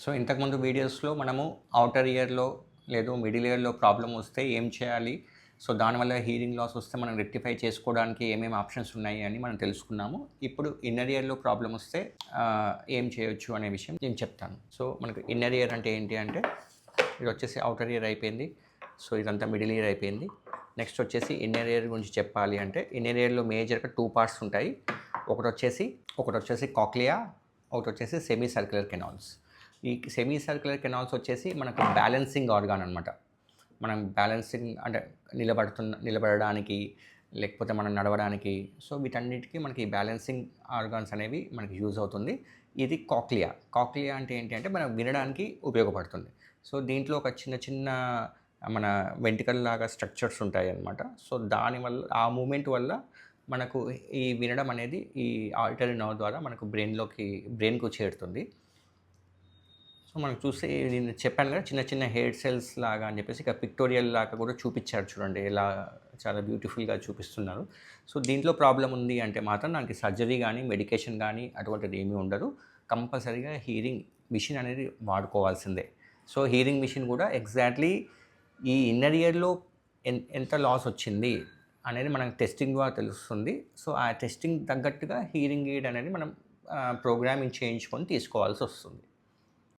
So ఇంతకుముందు వీడియోస్లో మనము ఔటర్ ఇయర్లో లేదు మిడిల్ ఇయర్లో ప్రాబ్లమ్ వస్తే ఏం చేయాలి, సో దానివల్ల హీరింగ్ లాస్ వస్తే మనం రెక్టిఫై చేసుకోవడానికి ఏమేమి ఆప్షన్స్ ఉన్నాయి అని మనం తెలుసుకున్నాము. ఇప్పుడు ఇన్నర్ ఇయర్లో ప్రాబ్లమ్ వస్తే ఏం చేయొచ్చు అనే విషయం నేను చెప్తాను. సో మనకు ఇన్నర్ ఇయర్ అంటే ఏంటి అంటే, ఇది వచ్చేసి ఔటర్ ఇయర్ అయిపోయింది. సో ఇదంతా మిడిల్ ఇయర్ అయిపోయింది. నెక్స్ట్ వచ్చేసి ఇన్నర్ ఇయర్ గురించి చెప్పాలి అంటే, ఇన్నర్ ఇయర్లో మేజర్గా 2 పార్ట్స్ ఉంటాయి. ఒకటి వచ్చేసి కాక్లియా, ఒకటి వచ్చేసి సెమీ సర్క్యులర్ కెనాల్స్. ఈ సెమీ సర్క్యులర్ కెనాల్స్ వచ్చేసి మనకు బ్యాలెన్సింగ్ ఆర్గాన్ అనమాట. మనం బ్యాలెన్సింగ్ అంటే నిలబడడానికి, లేకపోతే మనం నడవడానికి, సో వీటన్నిటికీ మనకి బ్యాలెన్సింగ్ ఆర్గాన్స్ అనేవి మనకి యూజ్ అవుతుంది. ఇది కాక్లియా. కాక్లియా అంటే ఏంటి అంటే మనం వినడానికి ఉపయోగపడుతుంది. సో దీంట్లో ఒక చిన్న చిన్న మన వెంట్రుకల లాగా స్ట్రక్చర్స్ ఉంటాయి అన్నమాట. సో దానివల్ల ఆ మూమెంట్ వల్ల మనకు ఈ వినడం అనేది ఈ ఆడిటరీ నర్వ్ ద్వారా మనకు బ్రెయిన్కు చేరుతుంది. సో మనం చూస్తే నేను చెప్పాను కదా, చిన్న చిన్న హెయిర్ సెల్స్ లాగా అని చెప్పేసి ఇక పిక్టోరియల్ లాగా కూడా చూపించారు చూడండి, ఎలా చాలా బ్యూటిఫుల్గా చూపిస్తున్నారు. సో దీంట్లో ప్రాబ్లం ఉంది అంటే మాత్రం దానికి సర్జరీ కానీ మెడికేషన్ కానీ అటువంటిది ఏమీ ఉండదు. కంపల్సరీగా హీరింగ్ మిషన్ అనేది వాడుకోవాల్సిందే. సో హీరింగ్ మిషన్ కూడా ఎగ్జాక్ట్లీ ఈ ఇన్నర్ ఇయర్లో ఎంత లాస్ వచ్చింది అనేది మనకు టెస్టింగ్ ద్వారా తెలుస్తుంది. సో ఆ టెస్టింగ్ తగ్గట్టుగా హీరింగ్ ఎయిడ్ అనేది మనం ప్రోగ్రామింగ్ చేయించుకొని తీసుకోవాల్సి వస్తుంది.